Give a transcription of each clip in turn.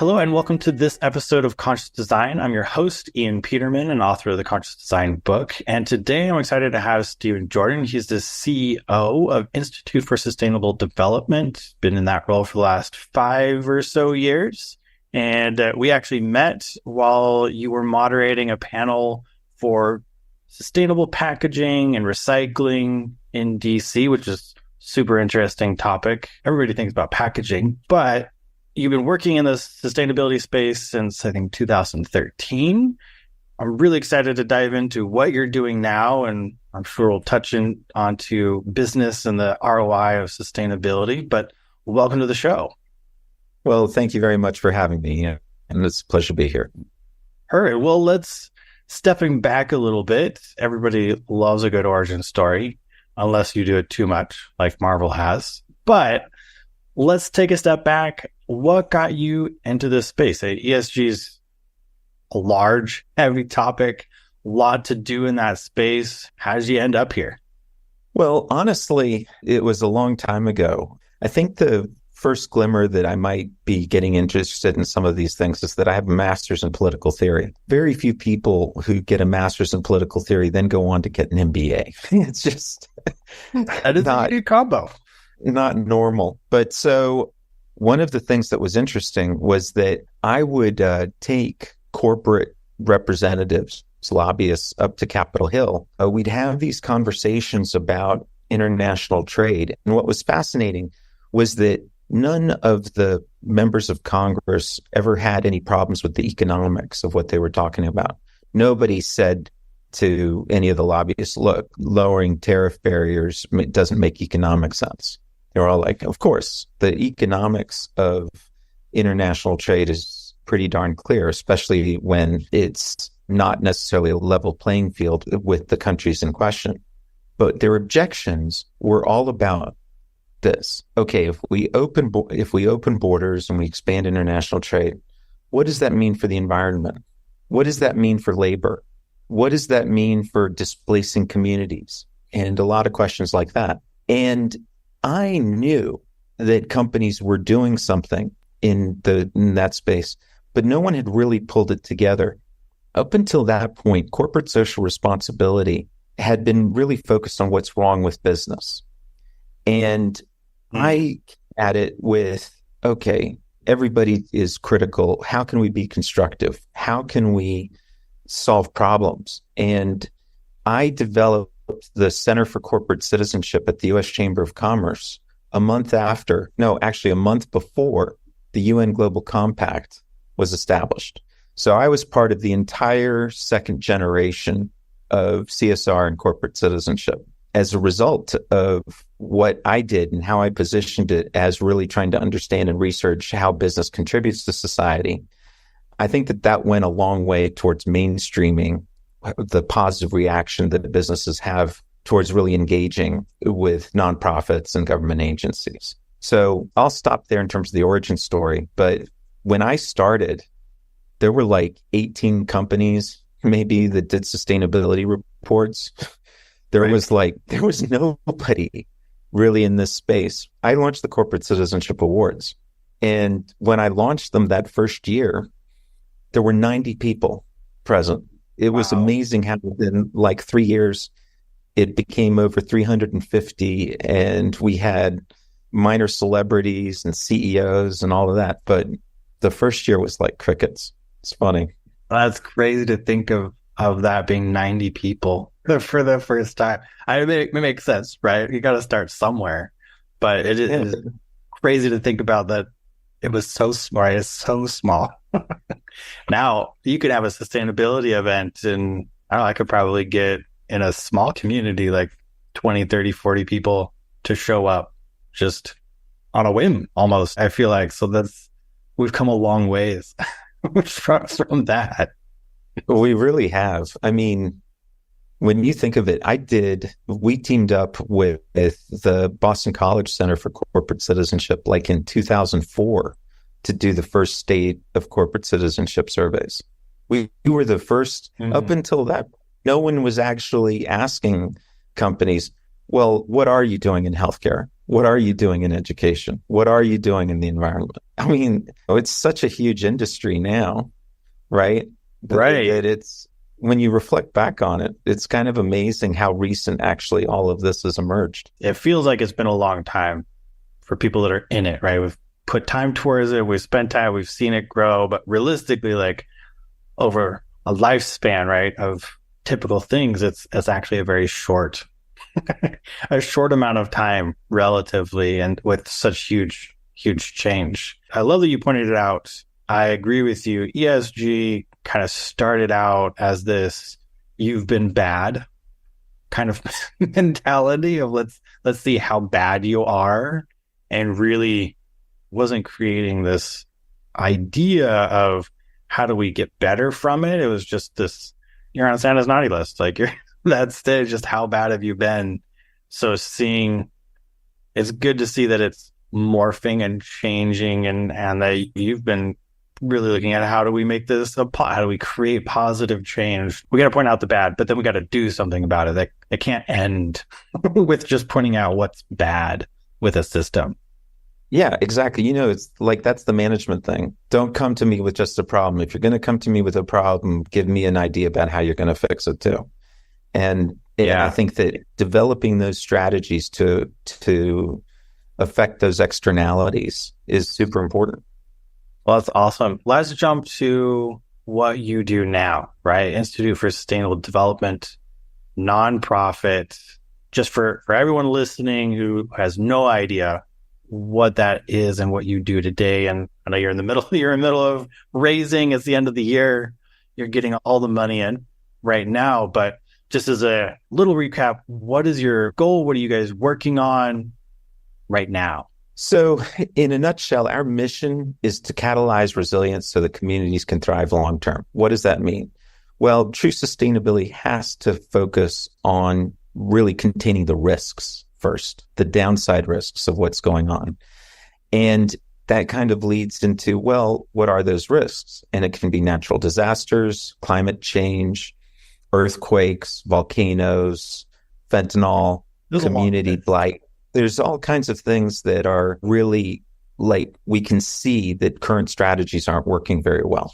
Hello and welcome to this episode of Conscious Design. I'm your host, Ian Peterman, and author of the Conscious Design book. And today I'm excited to have Stephen Jordan. He's the CEO of Institute for Sustainable Development. Been in that role for the last 5 or so years. And we actually met while you were moderating a panel for sustainable packaging and recycling in DC, which is a super interesting topic. Everybody thinks about packaging, but you've been working in the sustainability space since, I think, 2013. I'm really excited to dive into what you're doing now, and I'm sure we'll touch onto business and the ROI of sustainability, but welcome to the show. Well, thank you very much for having me, and it's a pleasure to be here. All right, well, stepping back a little bit. Everybody loves a good origin story, unless you do it too much, like Marvel has. But let's take a step back. What got you into this space? ESG is a large, heavy topic, a lot to do in that space. How did you end up here? Well, honestly, it was a long time ago. I think the first glimmer that I might be getting interested in some of these things is that I have a master's in political theory. Very few people who get a master's in political theory then go on to get an MBA. It's just that is a unique combo. Not normal. But so one of the things that was interesting was that I would take corporate representatives, lobbyists, up to Capitol Hill. We'd have these conversations about international trade. And what was fascinating was that none of the members of Congress ever had any problems with the economics of what they were talking about. Nobody said to any of the lobbyists, look, lowering tariff barriers doesn't make economic sense. They were all like, of course, the economics of international trade is pretty darn clear, especially when it's not necessarily a level playing field with the countries in question. But their objections were all about this. Okay, if we open borders and we expand international trade, what does that mean for the environment? What does that mean for labor? What does that mean for displacing communities? And a lot of questions like that. And I knew that companies were doing something in that space, but no one had really pulled it together. Up until that point, corporate social responsibility had been really focused on what's wrong with business. And I at it with, okay, everybody is critical. How can we be constructive? How can we solve problems? And I developed the Center for Corporate Citizenship at the U.S. Chamber of Commerce a month before the UN Global Compact was established. So I was part of the entire second generation of CSR and corporate citizenship as a result of what I did and how I positioned it as really trying to understand and research how business contributes to society. I think that went a long way towards mainstreaming the positive reaction that businesses have towards really engaging with nonprofits and government agencies. So I'll stop there in terms of the origin story. But when I started, there were like 18 companies maybe that did sustainability reports. There was nobody really in this space. I launched the Corporate Citizenship Awards. And when I launched them that first year, there were 90 people present. It was amazing how in like 3 years, it became over 350, and we had minor celebrities and CEOs and all of that. But the first year was like crickets. It's funny. That's crazy to think of that being 90 people for the first time. It makes sense, right? You got to start somewhere. But it is crazy to think about that it was so small. It's so small. Now, you could have a sustainability event, and I could probably get in a small community like 20, 30, 40 people to show up just on a whim almost, I feel like. So we've come a long ways from that. We really have. I mean, when you think of it, we teamed up with the Boston College Center for Corporate Citizenship like in 2004 to do the first state of corporate citizenship surveys. We were the first. Up until that, no one was actually asking companies, well, what are you doing in healthcare? What are you doing in education? What are you doing in the environment? I mean, it's such a huge industry now, right? Right. That it's, when you reflect back on it, it's kind of amazing how recent actually all of this has emerged. It feels like it's been a long time for people that are in it, right? We've put time towards it, we've spent time, we've seen it grow, but realistically, like over a lifespan, right, of typical things, it's actually a very short, a short amount of time relatively, and with such huge change. I love that you pointed it out. I agree with you. ESG kind of started out as this "you've been bad" kind of mentality of let's see how bad you are, and really wasn't creating this idea of how do we get better from it. It was just this, you're on Santa's naughty list. Like you're that's it, just how bad have you been? So it's good to see that it's morphing and changing, and that you've been really looking at how do we make this how do we create positive change. We got to point out the bad, but then we got to do something about it. It can't end with just pointing out what's bad with a system. Yeah, exactly. It's like that's the management thing. Don't come to me with just a problem. If you're going to come to me with a problem, give me an idea about how you're going to fix it too. And I think that developing those strategies to affect those externalities is super important. Well, that's awesome. Let's jump to what you do now, right? Institute for Sustainable Development, nonprofit. Just for everyone listening who has no idea what that is and what you do today. And I know you're in the middle of raising. It's the end of the year. You're getting all the money in right now. But just as a little recap, what is your goal? What are you guys working on right now? So in a nutshell, our mission is to catalyze resilience so that communities can thrive long term. What does that mean? Well, true sustainability has to focus on really containing the risks first, the downside risks of what's going on. And that kind of leads into, well, what are those risks? And it can be natural disasters, climate change, earthquakes, volcanoes, fentanyl, community blight. There's all kinds of things that are really, like, we can see that current strategies aren't working very well.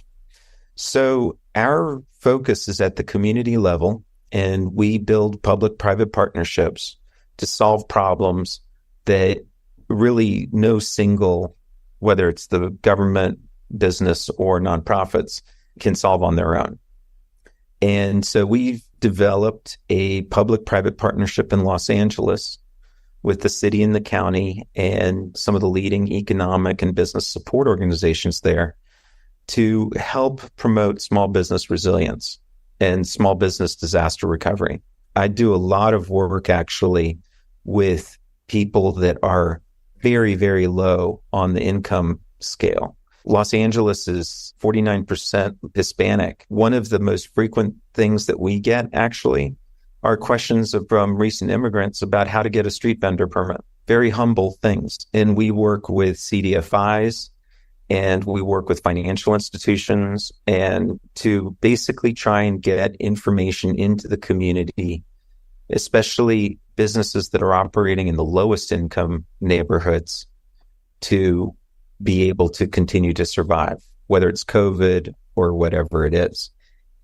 So our focus is at the community level, and we build public-private partnerships to solve problems that really no single, whether it's the government, business, or nonprofits, can solve on their own. And so we've developed a public-private partnership in Los Angeles with the city and the county and some of the leading economic and business support organizations there to help promote small business resilience and small business disaster recovery. I do a lot of work actually with people that are very, very low on the income scale. Los Angeles is 49% Hispanic. One of the most frequent things that we get actually are questions from recent immigrants about how to get a street vendor permit. Very humble things. And we work with CDFIs and we work with financial institutions and to basically try and get information into the community, especially businesses that are operating in the lowest income neighborhoods, to be able to continue to survive, whether it's COVID or whatever it is.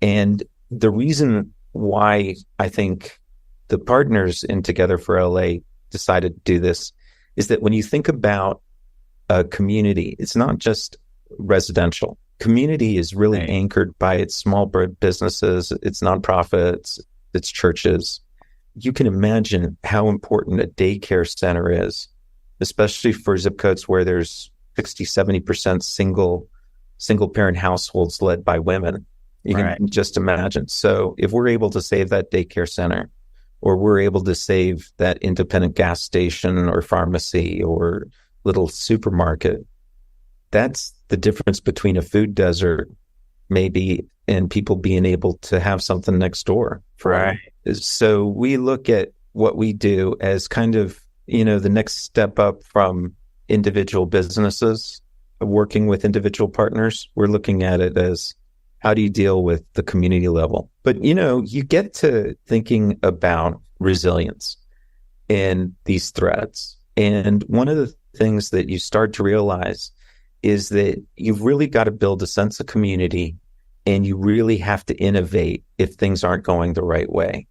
And the reason why I think the partners in Together for LA decided to do this is that when you think about a community, it's not just residential. Community is really anchored by its small businesses, its nonprofits, its churches. You can imagine how important a daycare center is, especially for zip codes where there's 60, 70% single parent households led by women. You can just imagine. So if we're able to save that daycare center, or we're able to save that independent gas station or pharmacy or little supermarket, that's the difference between a food desert maybe and people being able to have something next door. Right. So we look at what we do as kind of, the next step up from individual businesses working with individual partners. We're looking at it as, how do you deal with the community level? But, you get to thinking about resilience and these threats. And one of the things that you start to realize is that you've really got to build a sense of community, and you really have to innovate if things aren't going the right way.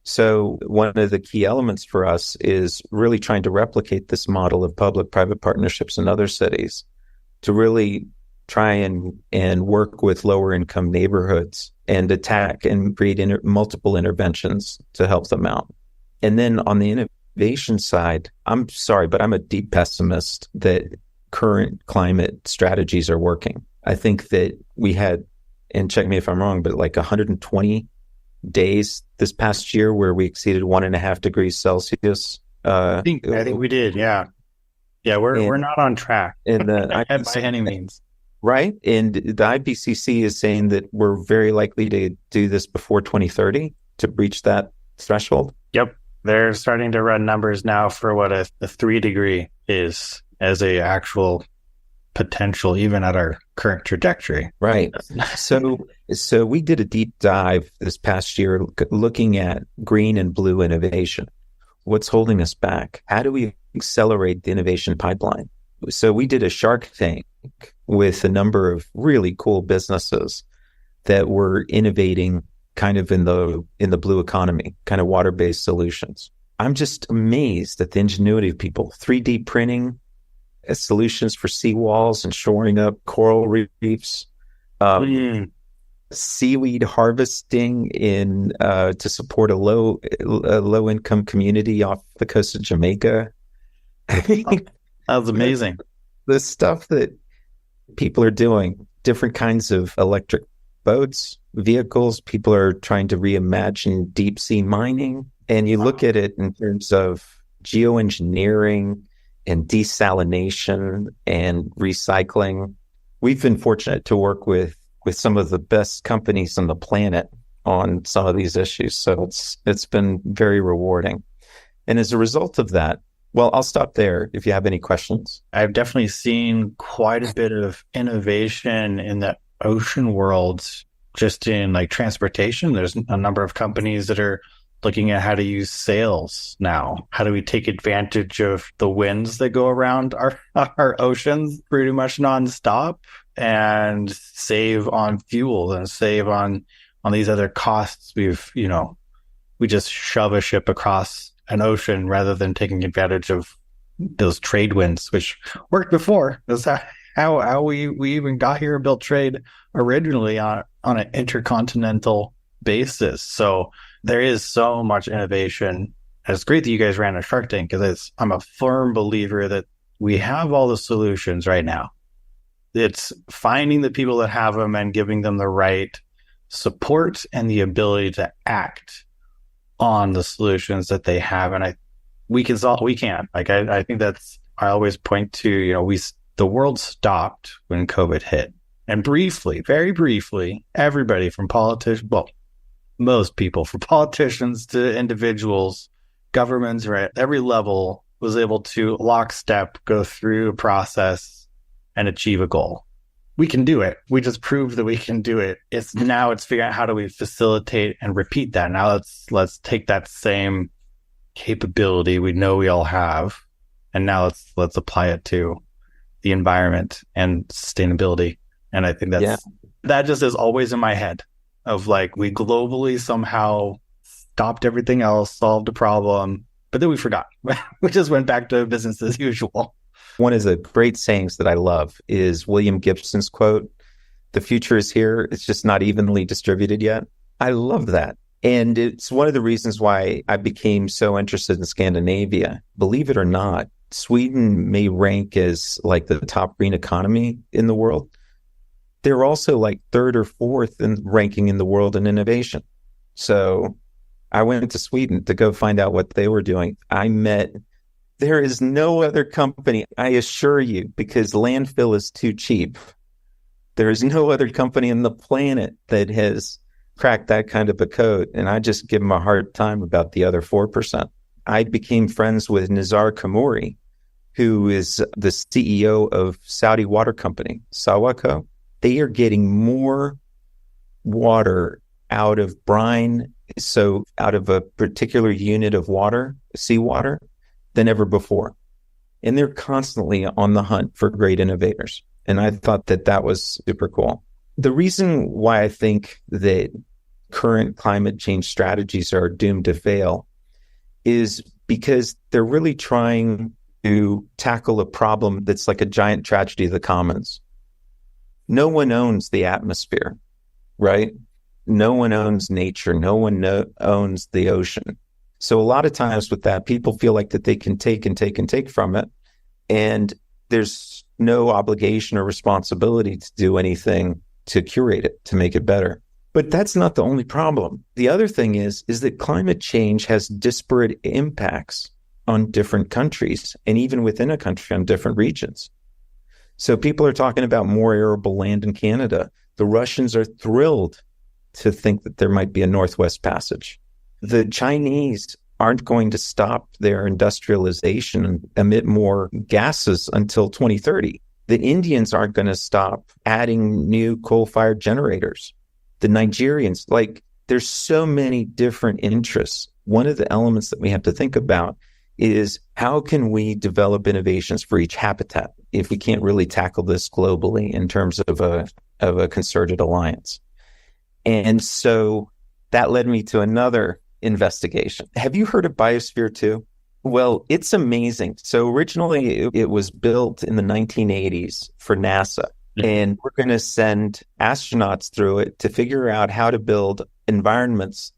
So one of the key elements for us is really trying to replicate this model of public-private partnerships in other cities to really try and work with lower income neighborhoods and attack and create multiple interventions to help them out. And then on the innovation side, I'm sorry, but I'm a deep pessimist that current climate strategies are working. I think that we had, and check me if I'm wrong, but like 120 days this past year where we exceeded 1.5 degrees Celsius. I think we did. Yeah. Yeah. We're not on track and by any means. Right. And the IPCC is saying that we're very likely to do this before 2030 to breach that threshold. Yep. They're starting to run numbers now for what a 3 degree is as a actual potential, even at our current trajectory. Right. So we did a deep dive this past year looking at green and blue innovation. What's holding us back? How do we accelerate the innovation pipeline? So we did a Shark Tank with a number of really cool businesses that were innovating kind of in the blue economy, kind of water-based solutions. I'm just amazed at the ingenuity of people. 3D printing solutions for seawalls and shoring up coral reefs, seaweed harvesting to support a low income community off the coast of Jamaica. That was amazing. The stuff that people are doing, different kinds of electric boats, vehicles. People are trying to reimagine deep sea mining. And you look at it in terms of geoengineering and desalination and recycling. We've been fortunate to work with some of the best companies on the planet on some of these issues. So it's been very rewarding. And as a result of that, well, I'll stop there if you have any questions. I've definitely seen quite a bit of innovation in the ocean world, just in like transportation. There's a number of companies that are looking at how to use sails now. How do we take advantage of the winds that go around our oceans pretty much nonstop and save on fuel and save on these other costs? We just shove a ship across an ocean rather than taking advantage of those trade winds, which worked before. That's how we even got here and built trade originally on an intercontinental basis. So there is so much innovation. And it's great that you guys ran a Shark Tank, because I'm a firm believer that we have all the solutions right now. It's finding the people that have them and giving them the right support and the ability to act on the solutions that they have. And we can. Like, I think I always point to, the world stopped when COVID hit. And briefly, very briefly, everybody from most people, from politicians to individuals, governments, right, every level was able to lockstep go through a process and achieve a goal. We can do it. We just proved that we can do it. It's figuring out how do we facilitate and repeat that. Now let's take that same capability we know we all have, and now let's apply it to the environment and sustainability. And I think that just is always in my head of like, we globally somehow stopped everything else, solved a problem, but then we forgot. We just went back to business as usual. One of the great sayings that I love is William Gibson's quote, "The future is here. It's just not evenly distributed yet." I love that. And it's one of the reasons why I became so interested in Scandinavia. Believe it or not, Sweden may rank as like the top green economy in the world. They're also like third or fourth in ranking in the world in innovation. So I went to Sweden to go find out what they were doing. There is no other company, I assure you, because landfill is too cheap. There is no other company on the planet that has cracked that kind of a code. And I just give them a hard time about the other 4%. I became friends with Nizar Kamuri, who is the CEO of Saudi water company, Sawako. They are getting more water out of brine, so out of a particular unit of water, seawater, than ever before. And they're constantly on the hunt for great innovators. And I thought that that was super cool. The reason why I think that current climate change strategies are doomed to fail is because they're really trying to tackle a problem that's like a giant tragedy of the commons. No one owns the atmosphere, right? No one owns nature. No one owns the ocean. So a lot of times with that, people feel like that they can take and take and take from it. And there's no obligation or responsibility to do anything to curate it, to make it better. But that's not the only problem. The other thing is that climate change has disparate impacts on different countries, and even within a country on different regions. So people are talking about more arable land in Canada. The Russians are thrilled to think that there might be a Northwest Passage. The Chinese aren't going to stop their industrialization and emit more gases until 2030. The Indians aren't going to stop adding new coal-fired generators. The Nigerians, like, there's so many different interests. One of the elements that we have to think about is how can we develop innovations for each habitat if we can't really tackle this globally in terms of a concerted alliance? And so that led me to another investigation. Have you heard of Biosphere 2? Well, it's amazing. So originally it was built in the 1980s for NASA. And we're going to send astronauts through it to figure out how to build environments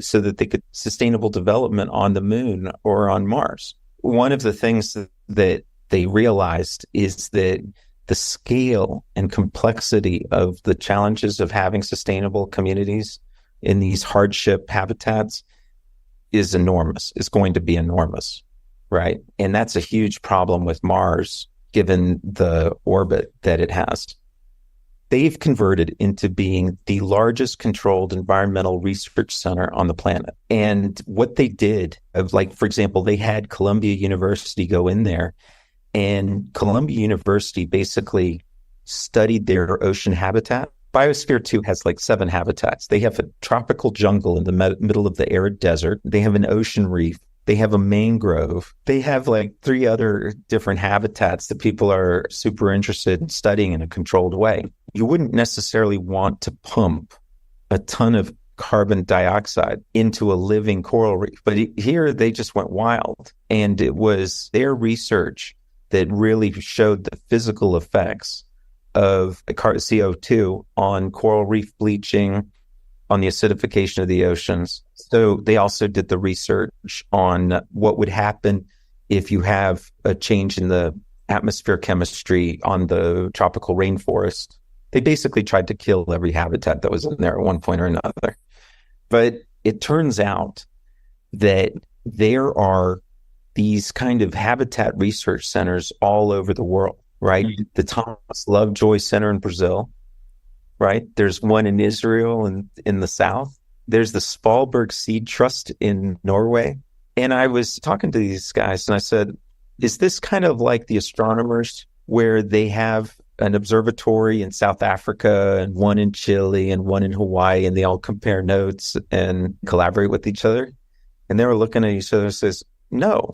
so that they could sustainable development on the moon or on Mars. One of the things that they realized is that the scale and complexity of the challenges of having sustainable communities in these hardship habitats is enormous. It's going to be enormous, right? And that's a huge problem with Mars, given the orbit that it has. They've converted into being the largest controlled environmental research center on the planet. And what they did, for example, they had Columbia University go in there, and Columbia University basically studied their ocean habitat. Biosphere 2 has 7 habitats. They have a tropical jungle in the middle of the arid desert. They have an ocean reef. They have a mangrove. They have 3 other different habitats that people are super interested in studying in a controlled way. You wouldn't necessarily want to pump a ton of carbon dioxide into a living coral reef. But here they just went wild. And it was their research that really showed the physical effects of CO2 on coral reef bleaching, on the acidification of the oceans. So they also did the research on what would happen if you have a change in the atmosphere chemistry on the tropical rainforest. They basically tried to kill every habitat that was in there at one point or another. But it turns out that there are these kind of habitat research centers all over the world, right? Mm-hmm. The Thomas Lovejoy Center in Brazil, right? There's one in Israel and in the south. There's the Svalbard Seed Trust in Norway. And I was talking to these guys and I said, is this kind of like the astronomers where they have an observatory in South Africa and one in Chile and one in Hawaii, and they all compare notes and collaborate with each other? And they were looking at each other and says, no,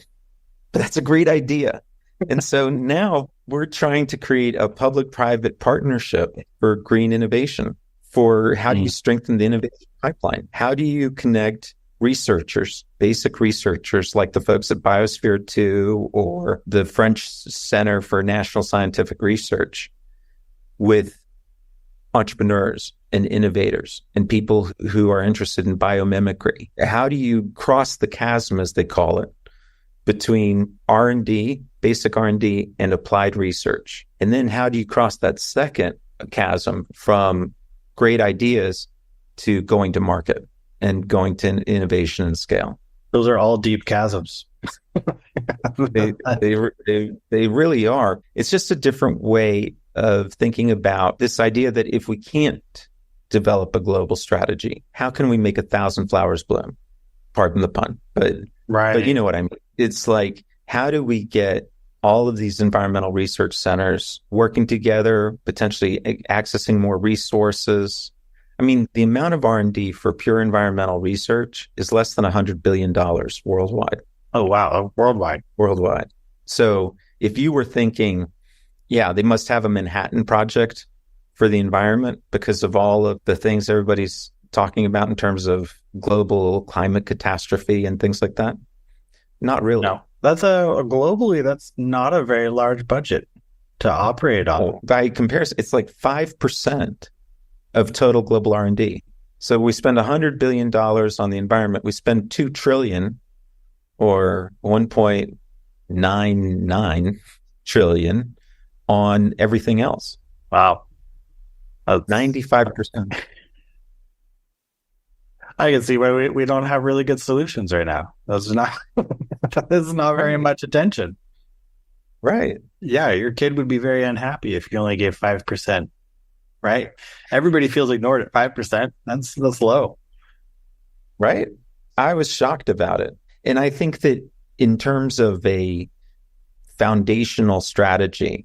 but that's a great idea. And so now we're trying to create a public-private partnership for green innovation, for how do you strengthen the innovation pipeline? How do you connect researchers, basic researchers like the folks at Biosphere 2 or the French Center for National Scientific Research with entrepreneurs and innovators and people who are interested in biomimicry? How do you cross the chasm, as they call it, between R&D, basic R&D, and applied research? And then how do you cross that second chasm from great ideas to going to market and going to innovation and scale? Those are all deep chasms. They really are. It's just a different way of thinking about this idea that if we can't develop a global strategy, how can we make 1,000 flowers bloom? Pardon the pun, but you know what I mean. It's like, how do we get all of these environmental research centers working together, potentially accessing more resources? I mean, the amount of R&D for pure environmental research is less than $100 billion worldwide. Oh, wow. Worldwide. Worldwide. So if you were thinking, yeah, they must have a Manhattan Project for the environment because of all of the things everybody's talking about in terms of global climate catastrophe and things like that. Not really. No, that's globally, that's not a very large budget to operate on. Oh, by comparison, it's like 5% of total global R&D. So we spend $100 billion on the environment. We spend 2 trillion or 1.99 trillion on everything else. Wow. 95%. I can see why we don't have really good solutions right now. Those are not, this is not very much attention. Right. Yeah, your kid would be very unhappy if you only gave 5%, right? Everybody feels ignored at 5%. That's low. Right. I was shocked about it. And I think that in terms of a foundational strategy,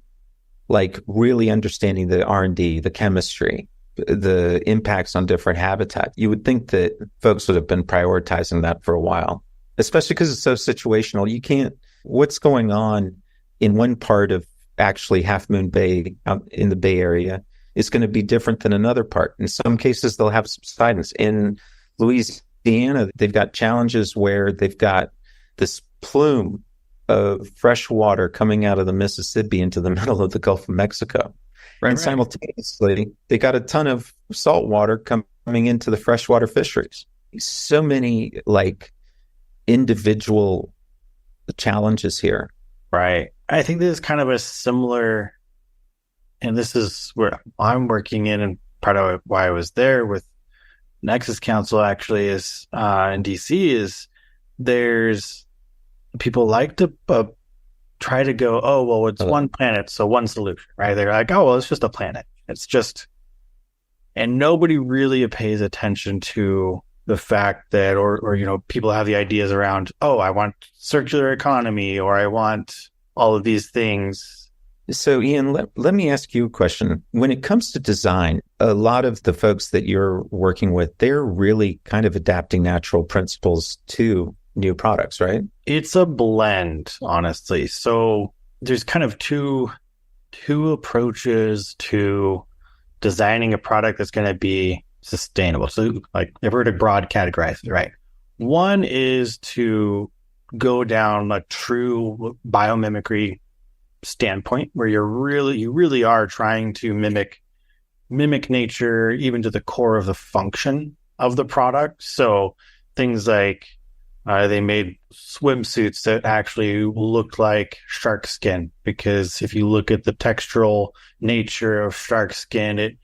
like really understanding the R&D, the chemistry, the impacts on different habitat, you would think that folks would have been prioritizing that for a while, especially because it's so situational. You can't, what's going on in one part of actually Half Moon Bay out in the Bay Area is going to be different than another part. In some cases, they'll have subsidence. In Louisiana, they've got challenges where they've got this plume of fresh water coming out of the Mississippi into the middle of the Gulf of Mexico. And simultaneously, they got a ton of salt water coming into the freshwater fisheries. So many like individual challenges here. Right. I think this is kind of a similar, and this is where I'm working in, and part of why I was there with Nexus Council actually is in DC is there's people like to try to go, oh, well, it's one planet, so one solution, right? They're like, oh, well, it's just a planet. It's just, and nobody really pays attention to the fact that, or you know, people have the ideas around, oh, I want circular economy, or I want all of these things. So, Ian, let me ask you a question. When it comes to design, a lot of the folks that you're working with, they're really kind of adapting natural principles to new products, right? It's a blend, honestly. So there's kind of two approaches to designing a product that's going to be sustainable. So like if we're to broad categorize it, right? One is to go down a true biomimicry standpoint where you really are trying to mimic nature even to the core of the function of the product. So things like they made swimsuits that actually looked like shark skin, because if you look at the textural nature of shark skin,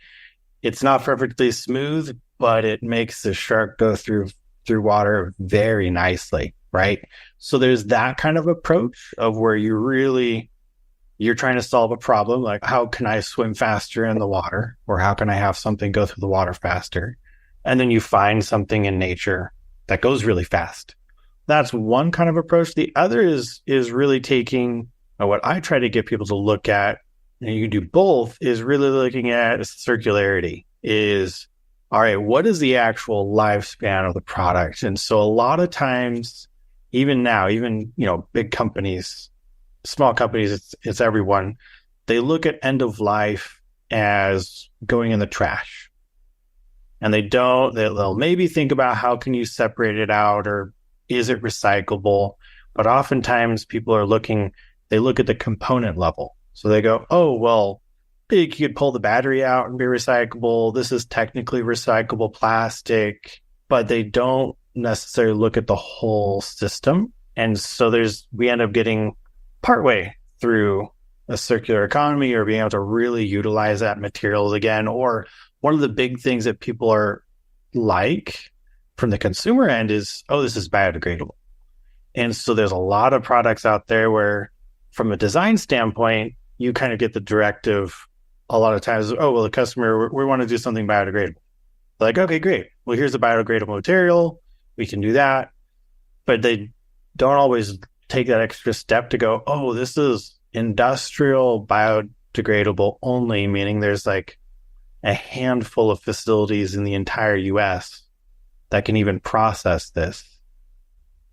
it's not perfectly smooth, but it makes the shark go through water very nicely, right? So there's that kind of approach of where you're trying to solve a problem, like how can I swim faster in the water, or how can I have something go through the water faster? And then you find something in nature that goes really fast. That's one kind of approach. The other is really taking what I try to get people to look at, and you can do both, is really looking at circularity. Is, all right, what is the actual lifespan of the product? And so a lot of times, even now, even, you know, big companies, small companies, it's everyone, they look at end of life as going in the trash. And they'll maybe think about how can you separate it out, or is it recyclable? But oftentimes people they look at the component level. So they go, oh, well, you could pull the battery out and be recyclable. This is technically recyclable plastic, but they don't necessarily look at the whole system. And so we end up getting partway through a circular economy, or being able to really utilize that materials again. Or one of the big things that people are like from the consumer end is, oh, this is biodegradable. And so there's a lot of products out there where from a design standpoint, you kind of get the directive a lot of times, oh, well, the customer, we want to do something biodegradable. Like, okay, great. Well, here's a biodegradable material. We can do that. But they don't always take that extra step to go, oh, this is industrial biodegradable only, meaning there's like a handful of facilities in the entire US that can even process this.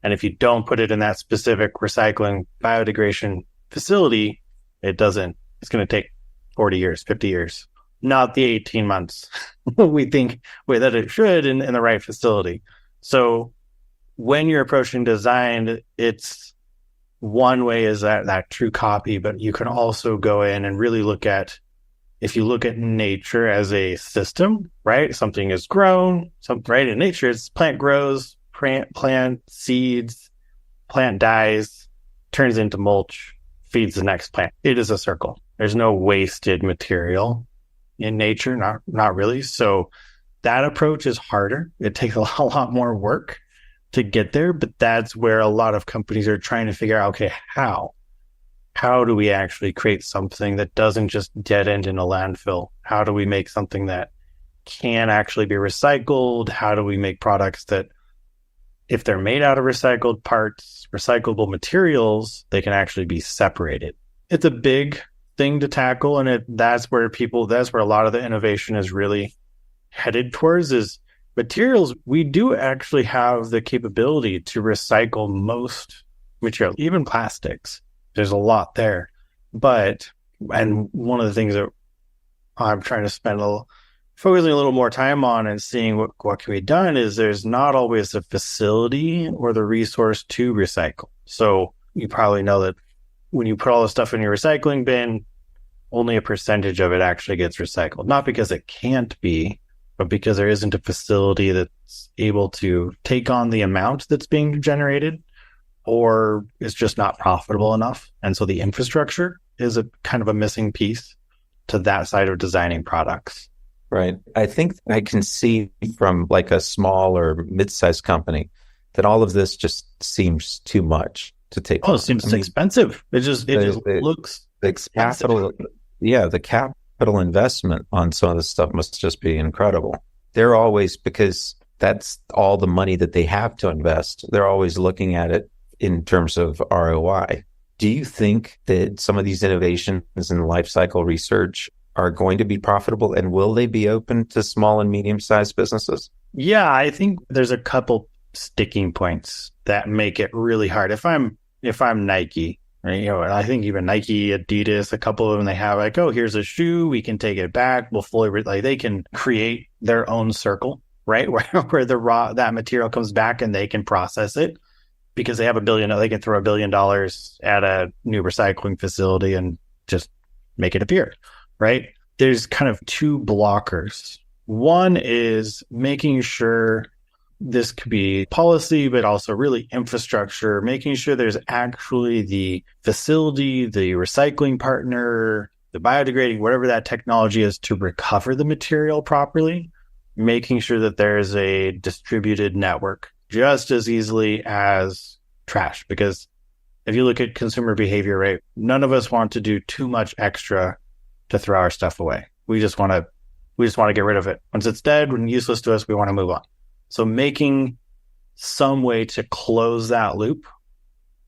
And if you don't put it in that specific recycling biodegradation facility, it's going to take 40 years, 50 years, not the 18 months we think that it should in the right facility. So when you're approaching design, it's one way is that true copy, but you can also go in and really look at, if you look at nature as a system, right? Something is grown, right? In nature, it's plant grows, plant seeds, plant dies, turns into mulch, feeds the next plant. It is a circle. There's no wasted material in nature, not really. So that approach is harder. It takes a lot more work to get there, but that's where a lot of companies are trying to figure out, okay, how do we actually create something that doesn't just dead end in a landfill? How do we make something that can actually be recycled? How do we make products that, if they're made out of recycled parts, recyclable materials, they can actually be separated? It's a big thing to tackle, and that's where a lot of the innovation is really headed towards, is materials. We do actually have the capability to recycle most materials, even plastics. There's a lot there. And one of the things that I'm trying to focusing a little more time on and seeing what can be done is there's not always the facility or the resource to recycle. So you probably know that when you put all the stuff in your recycling bin, only a percentage of it actually gets recycled. Not because it can't be, but because there isn't a facility that's able to take on the amount that's being generated, or it's just not profitable enough. And so the infrastructure is a kind of a missing piece to that side of designing products. Right. I think I can see from like a small or mid-sized company that all of this just seems too much to take. Oh, it seems expensive. It just looks expensive. The capital investment on some of this stuff must just be incredible. They're always, because that's all the money that they have to invest, they're always looking at it in terms of ROI. Do you think that some of these innovations in life cycle research are going to be profitable, and will they be open to small and medium-sized businesses? Yeah, I think there's a couple sticking points that make it really hard. If I'm Nike, right? I think even Nike, Adidas, a couple of them, they have like, oh, here's a shoe, we can take it back, we'll fully they can create their own circle, right? Where that material comes back and they can process it, because they have they can throw $1 billion at a new recycling facility and just make it appear, right? There's kind of two blockers. One is making sure this could be policy, but also really infrastructure, making sure there's actually the facility, the recycling partner, the biodegrading, whatever that technology is, to recover the material properly, making sure that there's a distributed network just as easily as trash. Because if you look at consumer behavior, right, none of us want to do too much extra to throw our stuff away. We just want to get rid of it. Once it's dead and useless to us, we want to move on. So making some way to close that loop,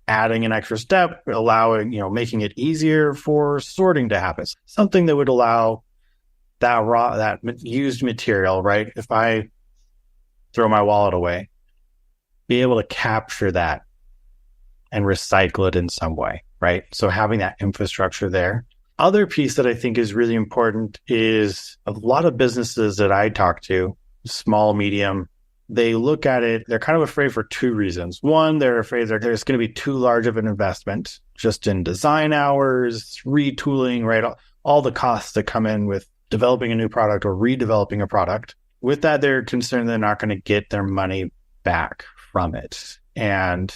adding an extra step, making it easier for sorting to happen. Something that would allow that used material, right? If I throw my wallet away, be able to capture that and recycle it in some way, right? So having that infrastructure there. Other piece that I think is really important is a lot of businesses that I talk to, small, medium, they look at it, they're kind of afraid for two reasons. One, they're afraid that there's going to be too large of an investment just in design hours, retooling, right? All the costs that come in with developing a new product or redeveloping a product. With that, they're concerned they're not going to get their money back from it. And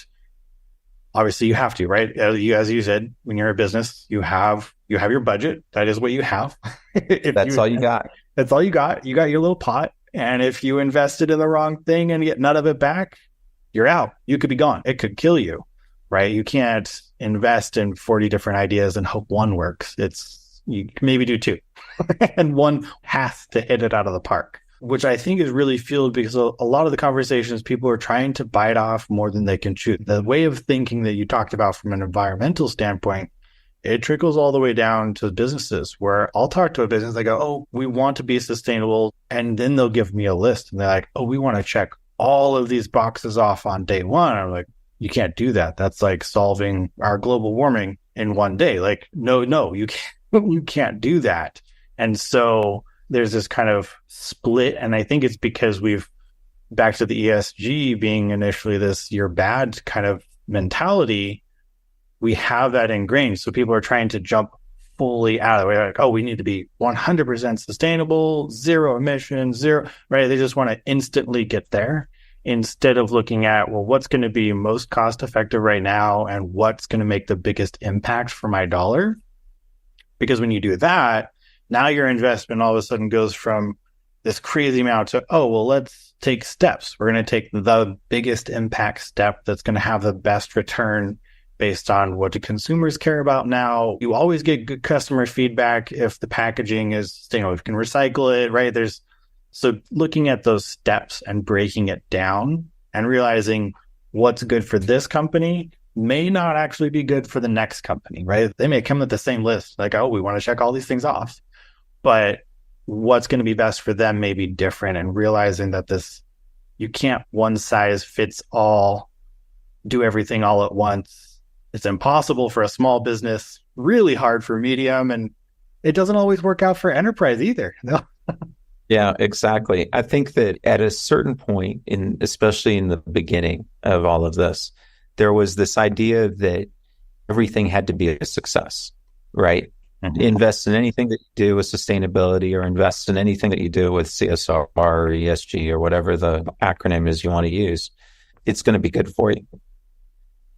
obviously you have to, right? As you said, when you're a business, you have your budget. That is what you have. That's all you got. That's all you got. You got your little pot. And if you invested in the wrong thing and get none of it back, you're out. You could be gone. It could kill you, right? You can't invest in 40 different ideas and hope one works. You can maybe do two. And one has to hit it out of the park, which I think is really fueled because a lot of the conversations, people are trying to bite off more than they can chew. The way of thinking that you talked about from an environmental standpoint, it trickles all the way down to businesses, where I'll talk to a business, they go, oh, we want to be sustainable. And then they'll give me a list and they're like, oh, we want to check all of these boxes off on day one. I'm like, you can't do that. That's like solving our global warming in one day. Like, no, you can't, you can't do that. And so there's this kind of split. And I think it's because we've, back to the ESG being initially this you're bad kind of mentality, we have that ingrained. So people are trying to jump fully out of the way. Like, oh, we need to be 100% sustainable, zero emissions, zero, right? They just want to instantly get there instead of looking at, well, what's going to be most cost effective right now and what's going to make the biggest impact for my dollar. Because when you do that, now your investment all of a sudden goes from this crazy amount to, oh, well, let's take steps. We're going to take the biggest impact step that's going to have the best return based on what do consumers care about now. You always get good customer feedback if the packaging is, if you can recycle it, right? So looking at those steps and breaking it down and realizing what's good for this company may not actually be good for the next company, right? They may come with the same list, like, oh, we want to check all these things off, but what's going to be best for them may be different, and realizing that you can't one size fits all, do everything all at once. It's impossible for a small business, really hard for medium, and it doesn't always work out for enterprise either. No. Yeah, exactly. I think that at a certain point, especially in the beginning of all of this, there was this idea that everything had to be a success, right? Mm-hmm. Invest in anything that you do with sustainability, or invest in anything that you do with CSR or ESG or whatever the acronym is you want to use. It's going to be good for you.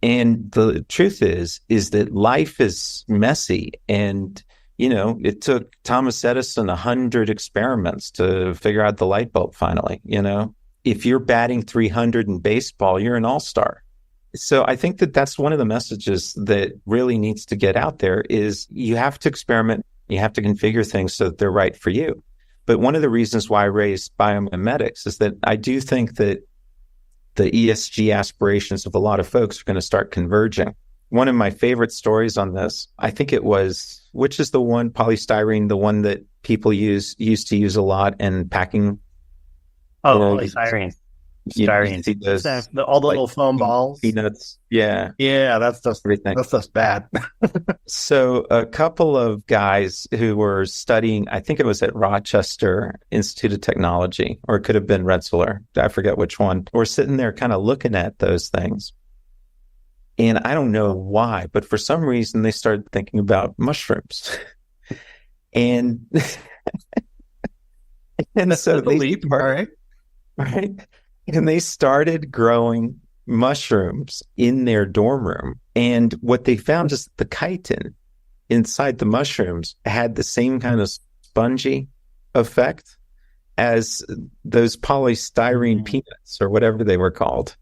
And the truth is that life is messy. And, it took Thomas Edison 100 experiments to figure out the light bulb finally. If you're batting 300 in baseball, you're an all-star. So I think that that's one of the messages that really needs to get out there is you have to experiment. You have to configure things so that they're right for you. But one of the reasons why I raised biomimetics is that I do think that the ESG aspirations of a lot of folks are going to start converging. One of my favorite stories on this, I think it was, which is the one, polystyrene, the one that people used to use a lot in packing. Oh, polystyrene. Styrene. All the little foam balls. Peanuts. Yeah. Yeah, that's just everything. That's just bad. So a couple of guys who were studying, I think it was at Rochester Institute of Technology, or it could have been Rensselaer, I forget which one, were sitting there kind of looking at those things. And I don't know why, but for some reason they started thinking about mushrooms. And so they leap, all right. Right. And they started growing mushrooms in their dorm room. And what they found is the chitin inside the mushrooms had the same kind of spongy effect as those polystyrene peanuts or whatever they were called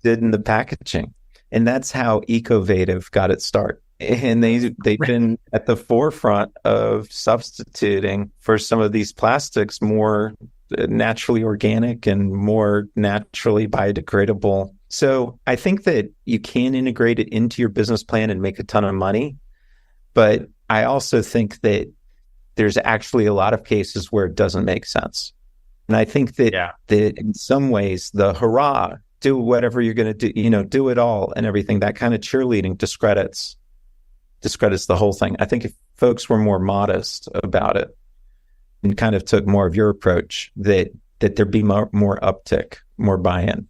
did in the packaging. And that's how Ecovative got its start. And they've been at the forefront of substituting for some of these plastics more naturally organic and more naturally biodegradable. So I think that you can integrate it into your business plan and make a ton of money. But I also think that there's actually a lot of cases where it doesn't make sense. And I think that in some ways, the hurrah, do whatever you're going to do, do it all and everything, that kind of cheerleading discredits the whole thing. I think if folks were more modest about it and kind of took more of your approach, that there'd be more uptick, more buy-in.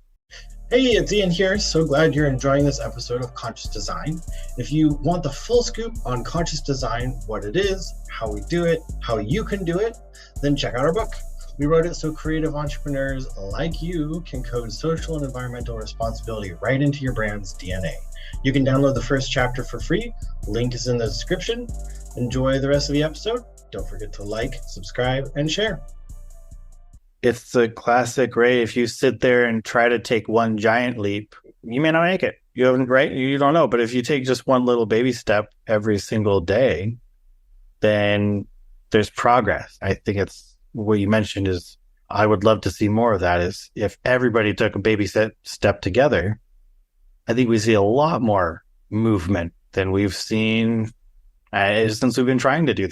Hey, it's Ian here. So glad you're enjoying this episode of Conscious Design. If you want the full scoop on conscious design, what it is, how we do it, how you can do it, then check out our book. We wrote it so creative entrepreneurs like you can code social and environmental responsibility right into your brand's DNA. You can download the first chapter for free. Link is in the description. Enjoy the rest of the episode. Don't forget to like, subscribe, and share. It's the classic, Ray. If you sit there and try to take one giant leap, you may not make it. You haven't, right? You don't know. But if you take just one little baby step every single day, then there's progress. I think it's what you mentioned is I would love to see more of that is if everybody took a baby step together, I think we see a lot more movement than we've seen since we've been trying to do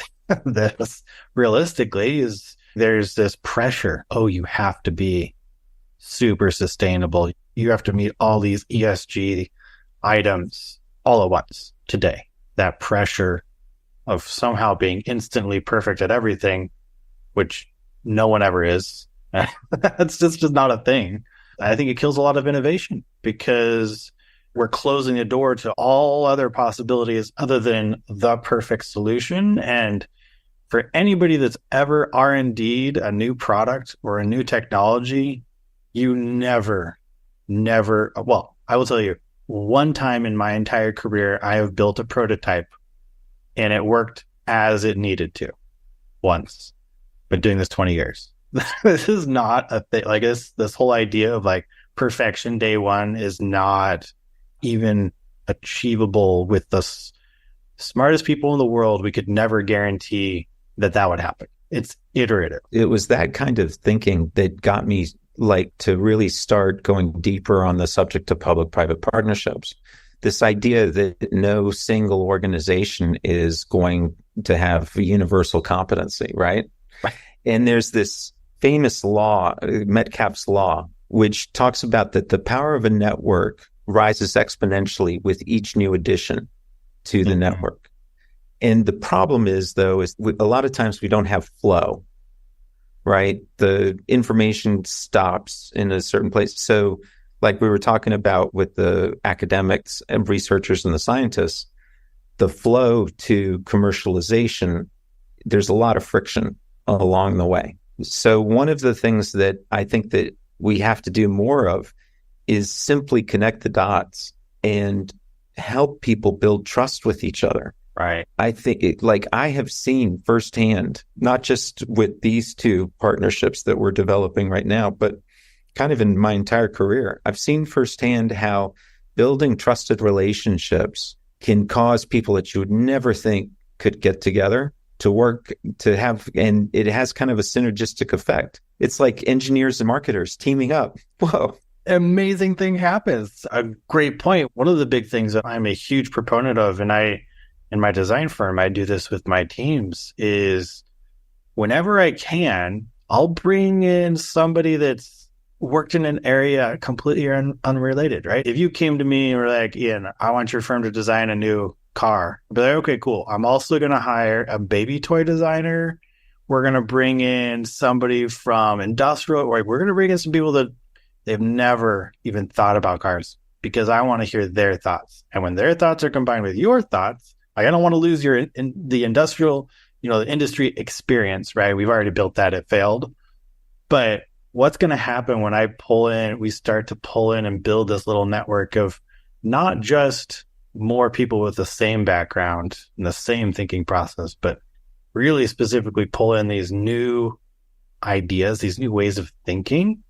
this. Realistically, there's this pressure. Oh, you have to be super sustainable. you have to meet all these ESG items all at once today. That pressure of somehow being instantly perfect at everything, which no one ever is. That's just not a thing. I think it kills a lot of innovation because we're closing the door to all other possibilities other than the perfect solution. And for anybody that's ever R&D'd a new product or a new technology, you never, well, I will tell you, one time in my entire career, I have built a prototype and it worked as it needed to once. Been doing this 20 years. This is not a thing. Like this whole idea of like perfection day one is not even achievable with the smartest people in the world. We could never guarantee that would happen. It's iterative. It was that kind of thinking that got me like to really start going deeper on the subject of public-private partnerships. This idea that no single organization is going to have universal competency, right? And there's this famous law, Metcalfe's law, which talks about that the power of a network rises exponentially with each new addition to the network. And the problem is, though, is a lot of times we don't have flow, right? The information stops in a certain place. So like we were talking about with the academics and researchers and the scientists, the flow to commercialization, there's a lot of friction along the way. So one of the things that I think that we have to do more of is simply connect the dots and help people build trust with each other. Right. I think I have seen firsthand, not just with these two partnerships that we're developing right now, but kind of in my entire career, I've seen firsthand how building trusted relationships can cause people that you would never think could get together to work, to have, and it has kind of a synergistic effect. It's like engineers and marketers teaming up. Whoa. Amazing thing happens. A great point. One of the big things that I'm a huge proponent of, and in my design firm, I do this with my teams, is whenever I can, I'll bring in somebody that's worked in an area completely unrelated, right? If you came to me and were like, Ian, I want your firm to design a new car, I'd be like, okay, cool. I'm also going to hire a baby toy designer. We're going to bring in somebody from industrial, or we're going to bring in some people that they've never even thought about cars because I want to hear their thoughts. And when their thoughts are combined with your thoughts, I don't want to lose the industrial, the industry experience, right? We've already built that. It failed. But what's going to happen when we start to pull in and build this little network of not just more people with the same background and the same thinking process, but really specifically pull in these new ideas, these new ways of thinking.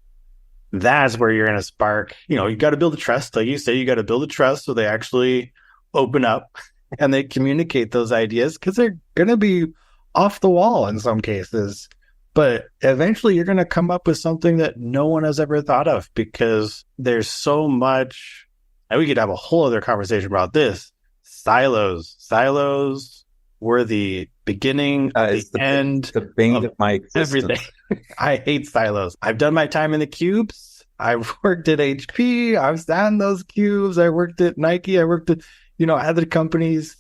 That's where you're going to spark, you got to build the trust. Like you say, you got to build the trust so they actually open up and they communicate those ideas because they're going to be off the wall in some cases. But eventually you're going to come up with something that no one has ever thought of because there's so much, and we could have a whole other conversation about this. Silos were the beginning, the end, the bane of my existence. Everything. I hate silos. I've done my time in the cubes. I've worked at HP. I've sat in those cubes. I worked at Nike. I worked at, other companies.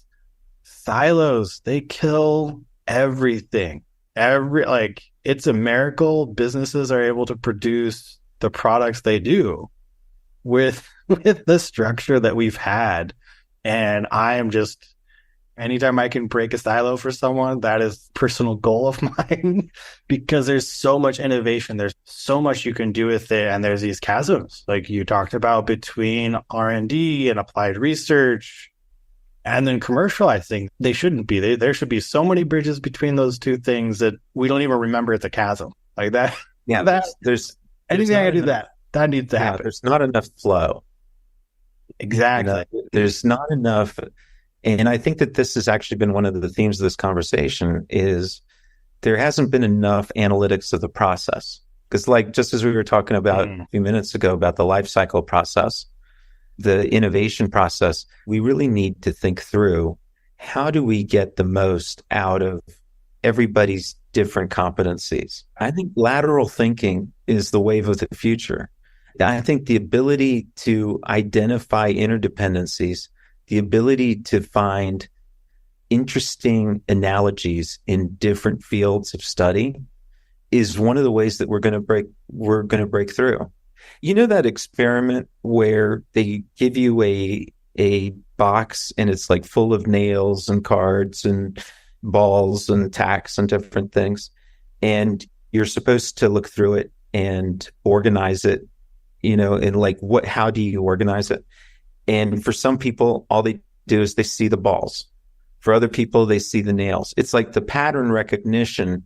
Silos, they kill everything. It's a miracle businesses are able to produce the products they do with the structure that we've had. And I am just, anytime I can break a silo for someone, that is a personal goal of mine because there's so much innovation. There's so much you can do with it. And there's these chasms like you talked about between R&D and applied research and then commercial. I think they shouldn't be. There should be so many bridges between those two things that we don't even remember it's a chasm like that. Yeah. There's anything I can do that needs to happen. There's not enough flow. Exactly. There's not enough. And I think that this has actually been one of the themes of this conversation is there hasn't been enough analytics of the process. Because just as we were talking about a few minutes ago about the life cycle process, the innovation process, we really need to think through how do we get the most out of everybody's different competencies. I think lateral thinking is the wave of the future. I think the ability to identify interdependencies, the ability to find interesting analogies in different fields of study is one of the ways that we're going to break through. You know that experiment where they give you a box and it's like full of nails and cards and balls and tacks and different things, and you're supposed to look through it and organize it, and like how do you organize it? And for some people, all they do is they see the balls. For other people, they see the nails. It's like the pattern recognition.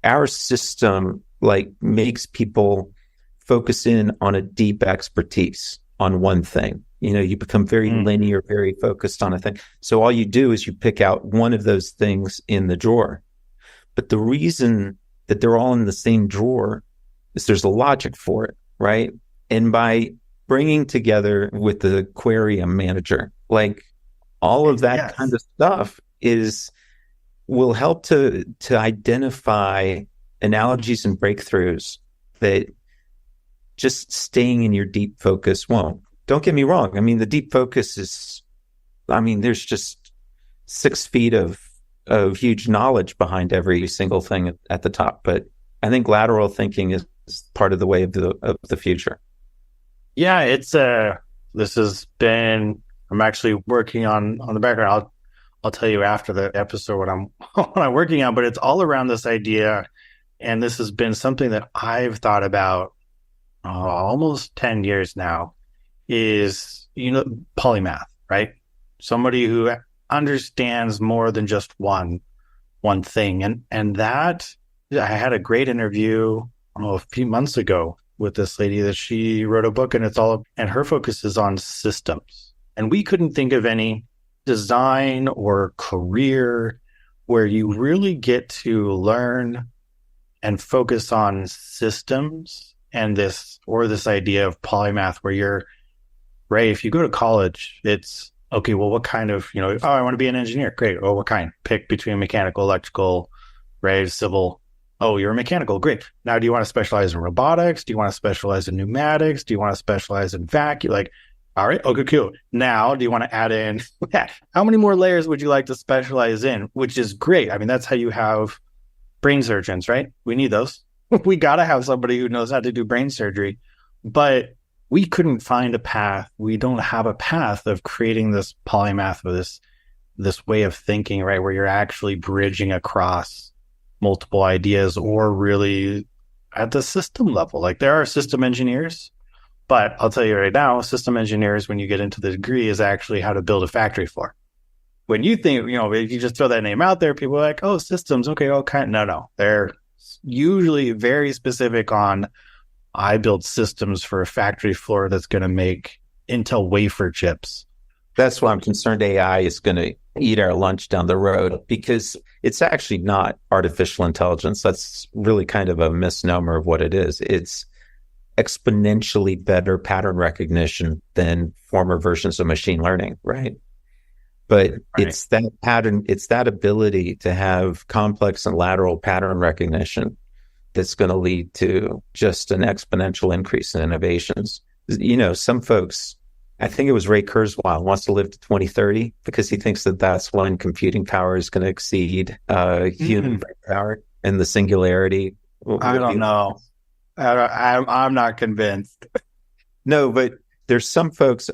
Our system like makes people focus in on a deep expertise on one thing. You become very linear, very focused on a thing. So all you do is you pick out one of those things in the drawer. But the reason that they're all in the same drawer is there's a logic for it, right? And by bringing together with the aquarium manager, like all of that kind of stuff will help to identify analogies and breakthroughs that just staying in your deep focus won't. Don't get me wrong. I mean, the deep focus there's just 6 feet of huge knowledge behind every single thing at the top. But I think lateral thinking is part of the way of the future. Yeah, this has been, I'm actually working on the background. I'll tell you after the episode what I'm working on, but it's all around this idea. And this has been something that I've thought about almost 10 years now is, polymath, right? Somebody who understands more than just one thing. And that, I had a great interview, a few months ago with this lady that she wrote a book and her focus is on systems. And we couldn't think of any design or career where you really get to learn and focus on systems and this idea of polymath where you're right. If you go to college, it's okay. Well, what kind of, I want to be an engineer. Great. Oh, what kind? Pick between mechanical, electrical, right? Civil. Oh, you're a mechanical. Great. Now, do you want to specialize in robotics? Do you want to specialize in pneumatics? Do you want to specialize in vacuum? Like, all right. Okay, cool. Now, do you want to add in how many more layers would you like to specialize in? Which is great. I mean, that's how you have brain surgeons, right? We need those. We got to have somebody who knows how to do brain surgery. But we couldn't find a path. We don't have a path of creating this polymath or this way of thinking, right? Where you're actually bridging across multiple ideas or really at the system level. Like there are system engineers, but I'll tell you right now, system engineers, when you get into the degree, is actually how to build a factory floor. When you think, if you just throw that name out there, people are like, oh, systems. Okay. Okay. No. They're usually very specific on, I build systems for a factory floor that's going to make Intel wafer chips. That's why I'm concerned AI is going to eat our lunch down the road, because it's actually not artificial intelligence. That's really kind of a misnomer of what it is. It's exponentially better pattern recognition than former versions of machine learning, right? But it's that pattern, it's that ability to have complex and lateral pattern recognition that's going to lead to just an exponential increase in innovations. Some folks, I think it was Ray Kurzweil, wants to live to 2030 because he thinks that that's when computing power is going to exceed human brain power and the singularity. I don't know. I'm not convinced. No, but there's some folks,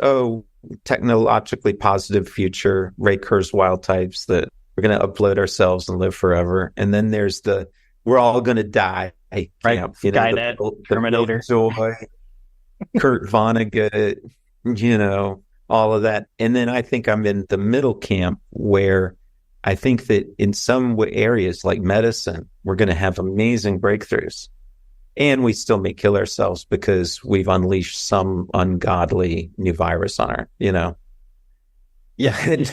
technologically positive future, Ray Kurzweil types that we're going to upload ourselves and live forever. And then there's we're all going to die. Right. Skynet, Terminator. Joy, Kurt Vonnegut, all of that. And then I think I'm in the middle camp where I think that in some areas like medicine, we're going to have amazing breakthroughs. And we still may kill ourselves because we've unleashed some ungodly new virus on our, Yeah.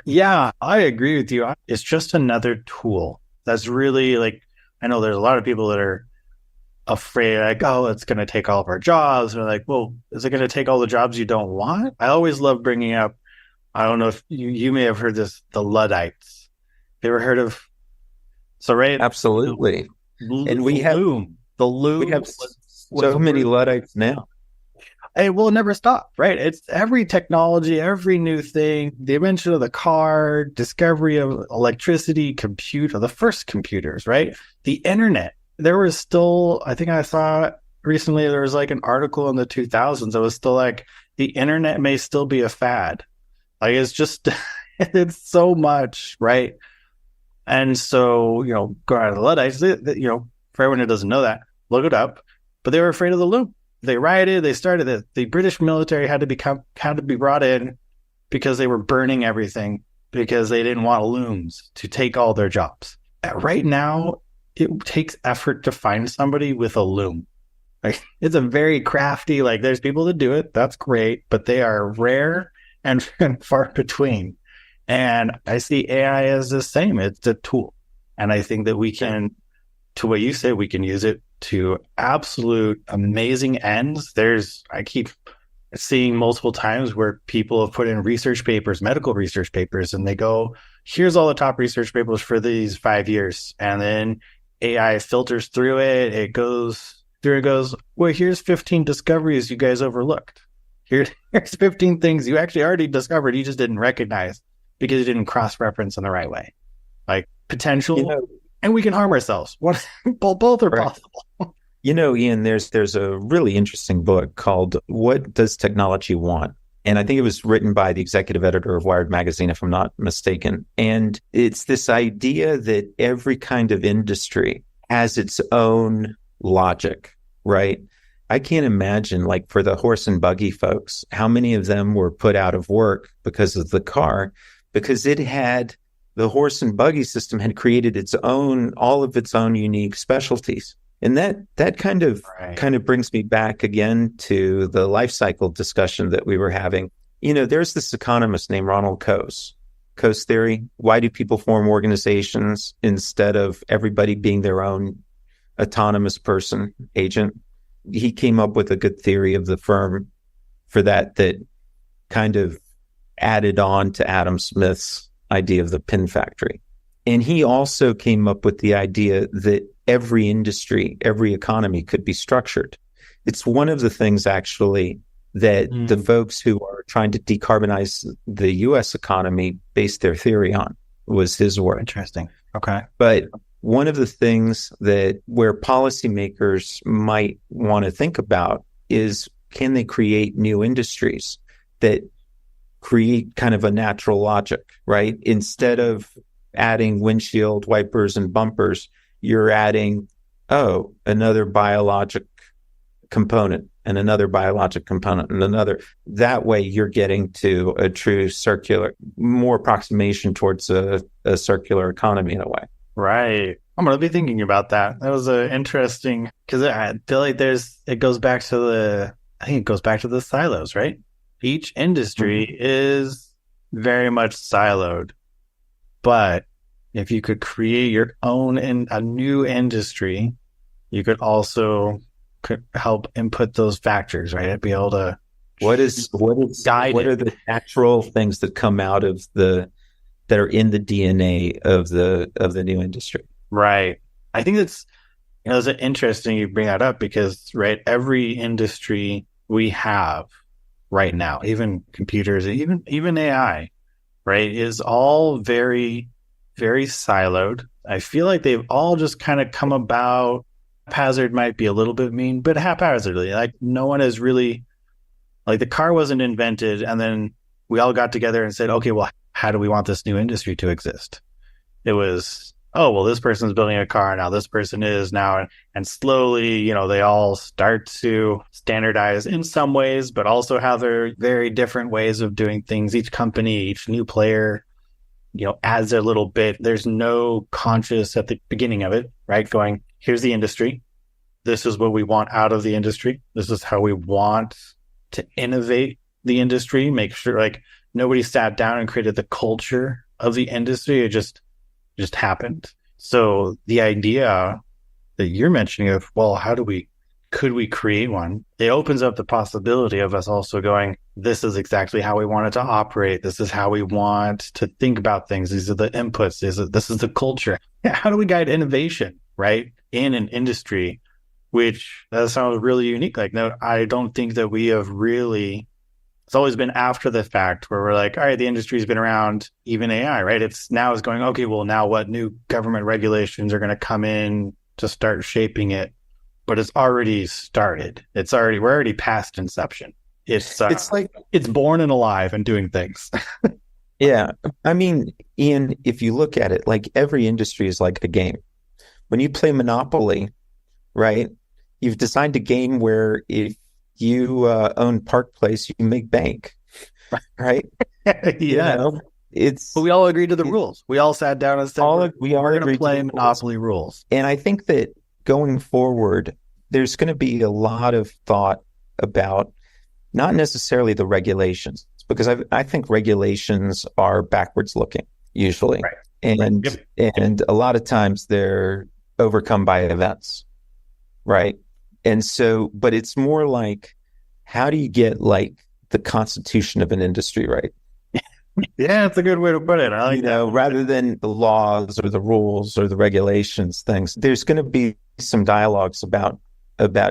Yeah, I agree with you. It's just another tool. That's really I know there's a lot of people that are afraid, it's going to take all of our jobs. And they're like, well, is it going to take all the jobs you don't want? I always love bringing up, I don't know if you may have heard this, the Luddites. You ever heard of? So, right? Absolutely. And we have the loom. We have so many Luddites now. it will never stop, right? It's every technology, every new thing, the invention of the car, discovery of electricity, computer, the first computers, right? The internet. There was still, I think I saw recently, there was like an article in the 2000s that was still like, the internet may still be a fad. Like it's just, it's so much, right? And so, go out of the Luddites, for everyone who doesn't know that, look it up. But they were afraid of the loop. They rioted. They started it. The British military had to be brought in because they were burning everything because they didn't want looms to take all their jobs. Right now, it takes effort to find somebody with a loom. Like it's a very crafty. Like there's people that do it. That's great, but they are rare and far between. And I see AI as the same. It's a tool, and I think that we can, to what you say, we can use it to absolute amazing ends. I keep seeing multiple times where people have put in research papers, medical research papers, and they go, here's all the top research papers for these 5 years. And then AI filters through it. It goes through and goes, well, here's 15 discoveries you guys overlooked. Here's 15 things you actually already discovered. You just didn't recognize because you didn't cross-reference in the right way. Like potential, and we can harm ourselves. Both are possible. Ian, there's a really interesting book called What Does Technology Want? And I think it was written by the executive editor of Wired magazine, if I'm not mistaken. And it's this idea that every kind of industry has its own logic, right? I can't imagine, like for the horse and buggy folks, how many of them were put out of work because of the car, because the horse and buggy system had created all of its own unique specialties. And that kind of brings me back again to the life cycle discussion that we were having. There's this economist named Ronald Coase theory. Why do people form organizations instead of everybody being their own autonomous person, agent? He came up with a good theory of the firm for that kind of added on to Adam Smith's idea of the pin factory. And he also came up with the idea that every industry, every economy could be structured. It's one of the things actually that the folks who are trying to decarbonize the US economy based their theory on, was his work. Interesting. Okay. But one of the things where policymakers might want to think about is, can they create new industries that create kind of a natural logic, right? Instead of adding windshield wipers and bumpers, you're adding, another biologic component and another biologic component and another. That way you're getting to a true more approximation towards a circular economy in a way. Right. I'm going to be thinking about that. That was interesting, because I feel like it goes back to the silos, right? Each industry is very much siloed, but if you could create your own a new industry, you could also help input those factors, right? I'd be able to. What are the natural things that come out of that are in the DNA of the new industry? Right. I think it's interesting you bring that up, because right, every industry we have right now, even computers, even AI, right, is all very, very siloed. I feel like they've all just kind of come about. Haphazard might be a little bit mean, but haphazardly. Like no one has really, like the car wasn't invented and then we all got together and said, okay, well, how do we want this new industry to exist? It was, this person's building a car now, this person is now, and slowly, they all start to standardize in some ways, but also have their very different ways of doing things. Each company, each new player, adds a little bit. There's no conscious at the beginning of it, right? Going, here's the industry. This is what we want out of the industry. This is how we want to innovate the industry. Make sure like nobody sat down and created the culture of the industry. It just happened. So the idea that you're mentioning of, well, could we create one? It opens up the possibility of us also going, this is exactly how we want it to operate. This is how we want to think about things. These are the inputs. This is the culture. How do we guide innovation, right? In an industry which that sounds really unique. Like, no, I don't think that we have really, it's always been after the fact where we're like, all right, the industry's been around, even AI, right? It's going, okay, well, now what new government regulations are going to come in to start shaping it? But it's already started. We're already past inception. It's like, it's born and alive and doing things. Yeah. I mean, Ian, if you look at it, like every industry is like a game. When you play Monopoly, right, you've designed a game where if you own Park Place, you make bank, right? Yeah. You know, but we all agreed to the rules. We all sat down and said, we're going to play Monopoly rules. And I think that going forward, there's going to be a lot of thought about not necessarily the regulations, because I think regulations are backwards looking usually. Right. And a lot of times they're overcome by events. Right. And so, but it's more like, how do you get like the constitution of an industry right? Yeah, it's a good way to put it. I like that. Rather than the laws or the rules or the regulations, things, there's going to be some dialogues about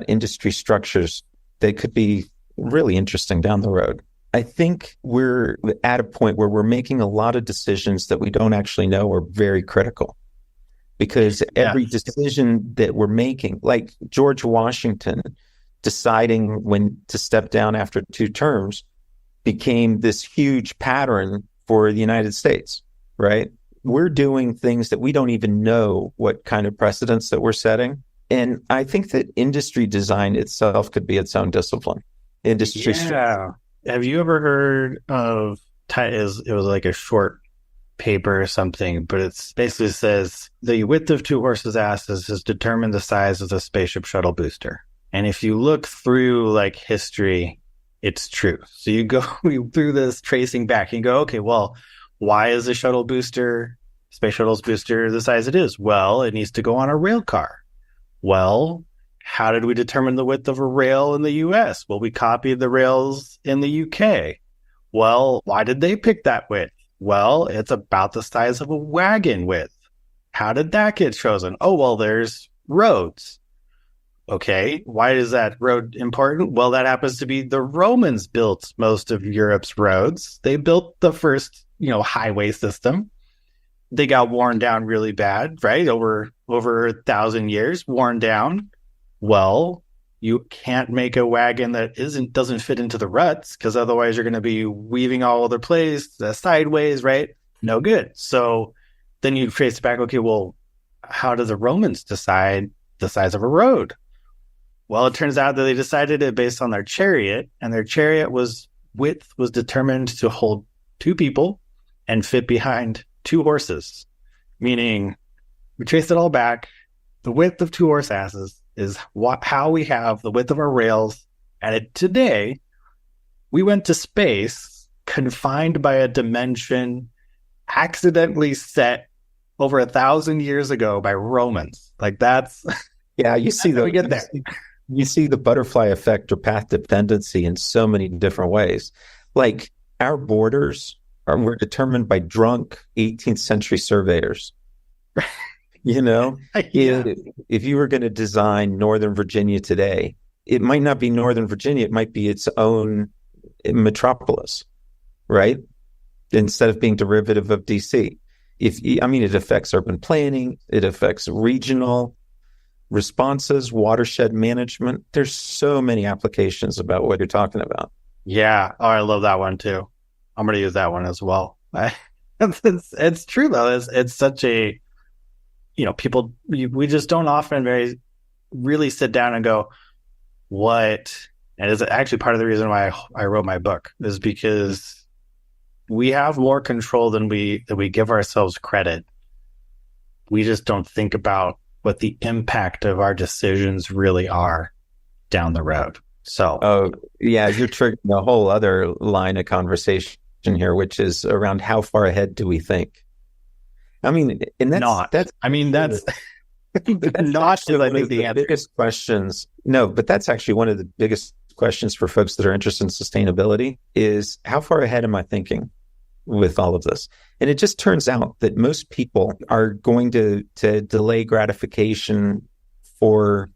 industry structures that could be really interesting down the road. I think we're at a point where we're making a lot of decisions that we don't actually know are very critical, because every decision that we're making, like George Washington deciding when to step down after 2 terms, became this huge pattern for the United States, right? We're doing things that we don't even know what kind of precedents that we're setting. And I think that industry design itself could be its own discipline. Have you ever heard of, it was like a short paper or something, but it's basically says the width of 2 horses' asses has determined the size of the spaceship shuttle booster. And if you look through like history, it's true. So you go through this tracing back and go, okay, well, why is the space shuttle's booster the size it is? Well, it needs to go on a rail car. Well, how did we determine the width of a rail in the US? Well, we copied the rails in the UK. Well, why did they pick that width? Well, it's about the size of a wagon width. How did that get chosen? Oh, well, there's roads. Okay, why is that road important? Well, that happens to be the Romans built most of Europe's roads. They built the first, highway system. They got worn down really bad, right? Over 1,000 years, worn down. Well, you can't make a wagon that doesn't fit into the ruts, because otherwise you're going to be weaving all over the place, sideways, right? No good. So then you trace it back. Okay, well, how did the Romans decide the size of a road? Well, it turns out that they decided it based on their chariot, and their chariot width was determined to hold 2 people and fit behind 2 horses, meaning we traced it all back. The width of 2 horse asses is how we have the width of our rails. And today, we went to space confined by a dimension accidentally set over 1,000 years ago by Romans. Like that's... Yeah, you see we get there. You see the butterfly effect or path dependency in so many different ways. Like our borders were determined by drunk 18th century surveyors. Yeah. If you were going to design Northern Virginia today, it might not be Northern Virginia. It might be its own metropolis, right? Instead of being derivative of DC. It affects urban planning. It affects regional responses, watershed management. There's so many applications about what you're talking about. Yeah. Oh, I love that one too. I'm going to use that one as well. It's true though. It's such a, we just don't often really sit down and go, what? And it's actually part of the reason why I wrote my book, is because we have more control than we give ourselves credit. We just don't think about what the impact of our decisions really are down the road. So, you're triggering a whole other line of conversation here, which is around how far ahead do we think? I mean, and that's not because I think the biggest questions. No, but that's actually one of the biggest questions for folks that are interested in sustainability is, how far ahead am I thinking with all of this? And it just turns out that most people are going to delay gratification for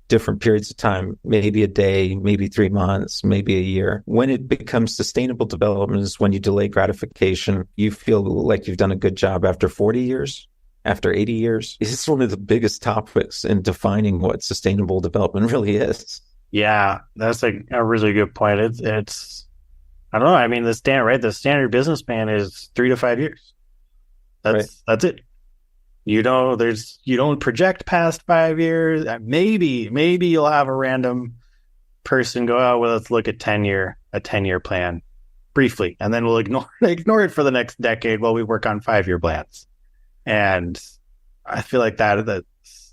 different periods of time, maybe a day, maybe 3 months, maybe a year. When it becomes sustainable development is when you delay gratification. You feel like you've done a good job after 40 years, after 80 years. It's one of the biggest topics in defining what sustainable development really is. Yeah, that's a really good point. It's I don't know. I mean, the standard business plan is 3 to 5 years. That's it. You don't project past 5 years. Maybe you'll have a random person go, oh, well, let's look at a 10-year plan briefly, and then we'll ignore it for the next decade while we work on 5-year plans. And I feel like that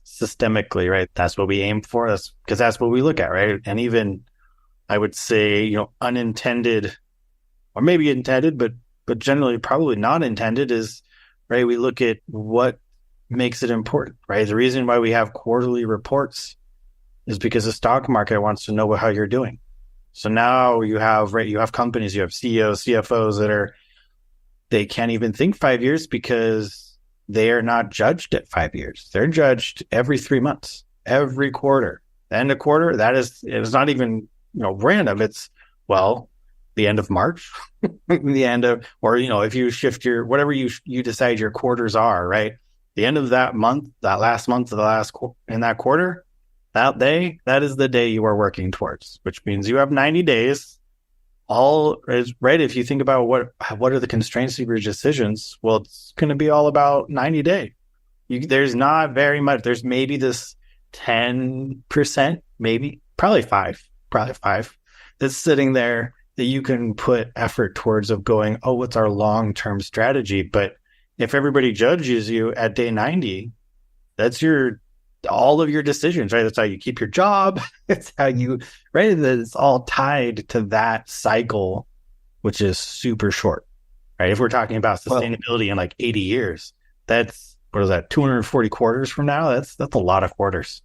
systemically, right? That's what we aim for. That's because that's what we look at, right? And even I would say, unintended, or maybe intended, but generally probably not intended is, right? We look at what makes it important, right? The reason why we have quarterly reports is because the stock market wants to know how you're doing. So now you have companies, you have CEOs, CFOs they can't even think 5 years because they are not judged at 5 years. They're judged every 3 months, every quarter. The end of quarter, it's not even, random. It's, the end of March, the end of, or, if you shift whatever you decide your quarters are, right? The end of that month, that last month of in that quarter, that day, that is the day you are working towards, which means you have 90 days. All is right. If you think about what are the constraints of your decisions, well, it's going to be all about 90 day. There's not very much. There's maybe this 10%, probably five that's sitting there that you can put effort towards of going, oh, what's our long-term strategy? But if everybody judges you at day 90, that's all of your decisions, right? That's how you keep your job. It's how right? It's all tied to that cycle, which is super short, right? If we're talking about sustainability in like 80 years, that's, 240 quarters from now? That's a lot of quarters.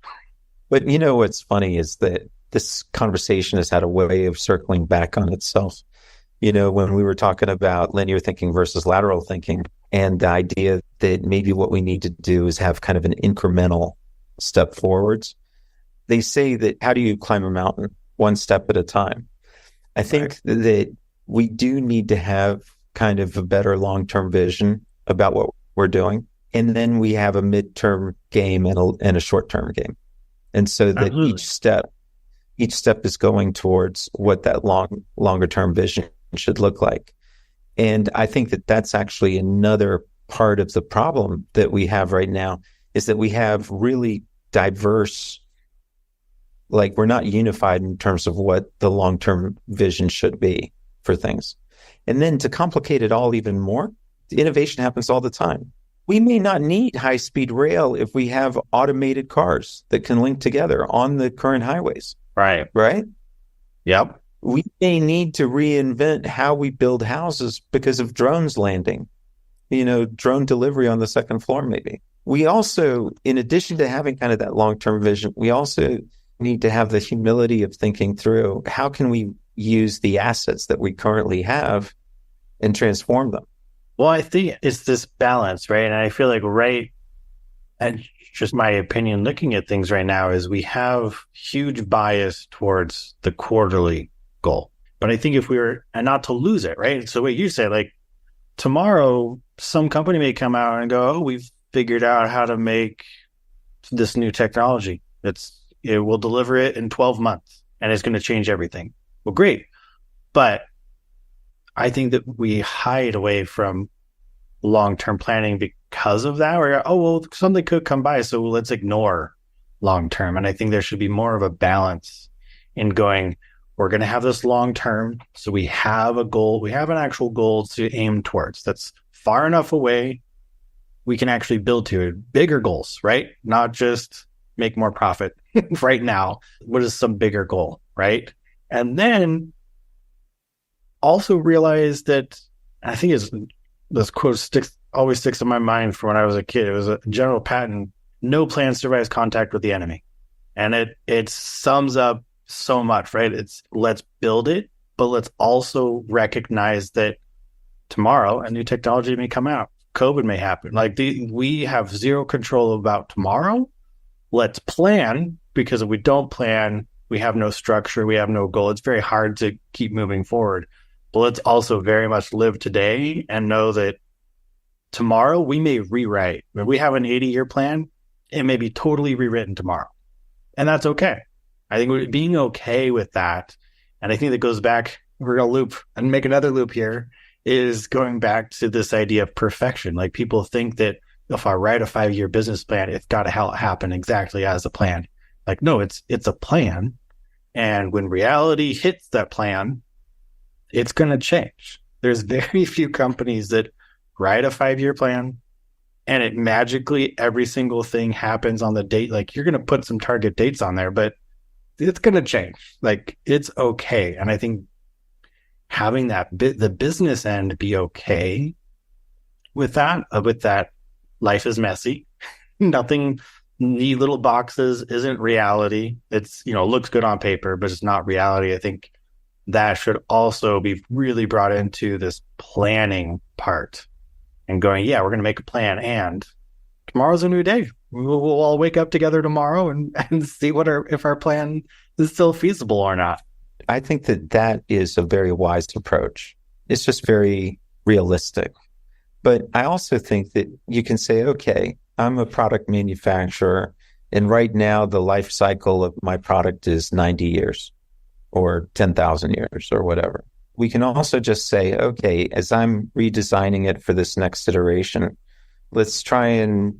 But what's funny is that this conversation has had a way of circling back on itself. When we were talking about linear thinking versus lateral thinking, and the idea that maybe what we need to do is have kind of an incremental step forwards. They say that how do you climb a mountain? One step at a time. I think that we do need to have kind of a better long-term vision about what we're doing. And then we have a midterm game and a short-term game. And so that each step is going towards what that longer-term vision should look like. And I think that that's actually another part of the problem that we have right now is that we have really diverse, we're not unified in terms of what the long-term vision should be for things. And then to complicate it all even more, the innovation happens all the time. We may not need high-speed rail if we have automated cars that can link together on the current highways. Right. Right? Yep. We may need to reinvent how we build houses because of drones landing, drone delivery on the second floor, maybe. We also, in addition to having kind of that long-term vision, we also need to have the humility of thinking through how can we use the assets that we currently have and transform them. Well, I think it's this balance, right? And I feel like and just my opinion looking at things right now is we have huge bias towards the quarterly goal. But I think if we were, and not to lose it, right? So what you said, tomorrow, some company may come out and go, oh, we've figured out how to make this new technology. It will deliver it in 12 months and it's going to change everything. Well, great. But I think that we hide away from long-term planning because of that. We're, something could come by, so let's ignore long-term. And I think there should be more of a balance in going, we're going to have this long-term, so we have a goal. We have an actual goal to aim towards that's far enough away we can actually build to it. Bigger goals, right? Not just make more profit right now. What is some bigger goal, right? And then also realize that, I think this quote always sticks in my mind from when I was a kid. It was a General Patton, no plan survives contact with the enemy. And it sums up so much, right? It's let's build it, but let's also recognize that tomorrow a new technology may come out. COVID may happen. We have zero control about tomorrow. let's plan, because if we don't plan, we have no structure, we have no goal. It's very hard to keep moving forward. But let's also very much live today and know that tomorrow we may rewrite. When we have an 80-year plan, it may be totally rewritten tomorrow. And that's okay. I think being okay with that, and I think that goes back, we're going to loop and make another loop here, is going back to this idea of perfection. Like, people think that if I write a 5-year business plan, it's got to happen exactly as a plan. Like, no, it's a plan. And when reality hits that plan, it's going to change. There's very few companies that write a 5-year plan and it magically, every single thing happens on the date. Like, you're going to put some target dates on there, but it's going to change. Like, it's okay. And I think having that the business end be okay with that life is messy. Nothing, neat little boxes isn't reality. It's, looks good on paper, but it's not reality. I think that should also be really brought into this planning part and going, yeah, we're going to make a plan, and tomorrow's a new day. We'll all wake up together tomorrow and see if our plan is still feasible or not. I think that is a very wise approach. It's just very realistic. But I also think that you can say, okay, I'm a product manufacturer, and right now the life cycle of my product is 90 years or 10,000 years or whatever. We can also just say, okay, as I'm redesigning it for this next iteration, let's try and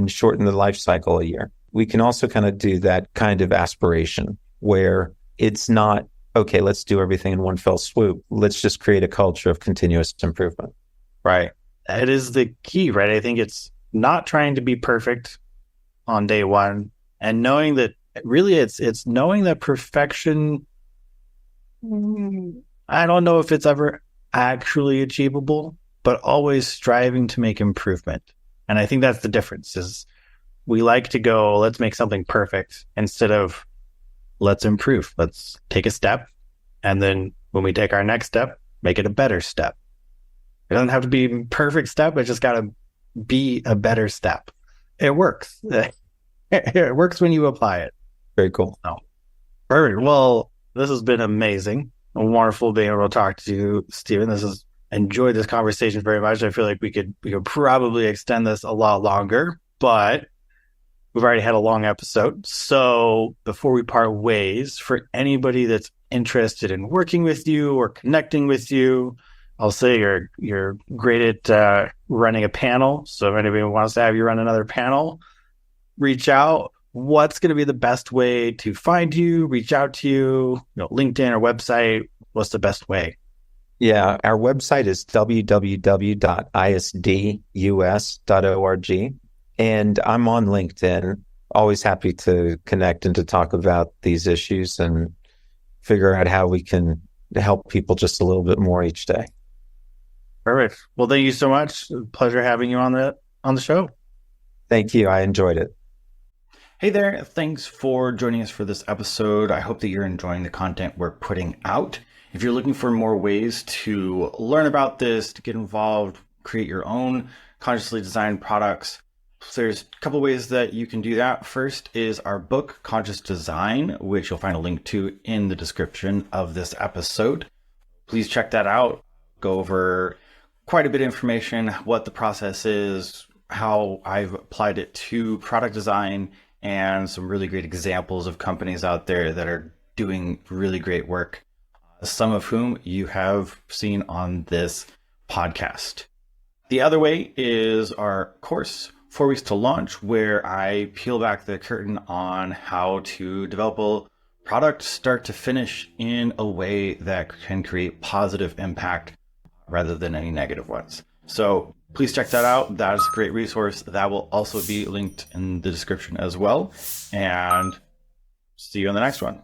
shorten the life cycle a year. We can also kind of do that kind of aspiration where it's not, okay, let's do everything in one fell swoop. Let's just create a culture of continuous improvement. Right. That is the key, right? I think it's not trying to be perfect on day one, and knowing that really it's knowing that perfection, I don't know if it's ever actually achievable, but always striving to make improvement. And I think that's the difference, is we like to go, let's make something perfect, instead of let's improve. Let's take a step. And then when we take our next step, make it a better step. It doesn't have to be a perfect step. It just got to be a better step. It works. It works when you apply it. Very cool. So, perfect. Well, this has been amazing. Wonderful being able to talk to you, Stephen. Enjoyed this conversation very much. I feel like we could probably extend this a lot longer, but we've already had a long episode. So before we part ways, for anybody that's interested in working with you or connecting with you, I'll say you're great at running a panel. So if anybody wants to have you run another panel, reach out. What's going to be the best way to find you, reach out to you, LinkedIn or website? What's the best way? Yeah, our website is www.isdus.org. And I'm on LinkedIn. Always happy to connect and to talk about these issues and figure out how we can help people just a little bit more each day. Perfect. Well, thank you so much. Pleasure having you on the show. Thank you. I enjoyed it. Hey there. Thanks for joining us for this episode. I hope that you're enjoying the content we're putting out. If you're looking for more ways to learn about this, to get involved, create your own consciously designed products, there's a couple ways that you can do that. First is our book, Conscious Design, which you'll find a link to in the description of this episode. Please check that out. Go over quite a bit of information, what the process is, how I've applied it to product design, and some really great examples of companies out there that are doing really great work, some of whom you have seen on this podcast. The other way is our course, 4 Weeks to Launch, where I peel back the curtain on how to develop a product start to finish in a way that can create positive impact rather than any negative ones. So please check that out. That is a great resource. That will also be linked in the description as well. And see you on the next one.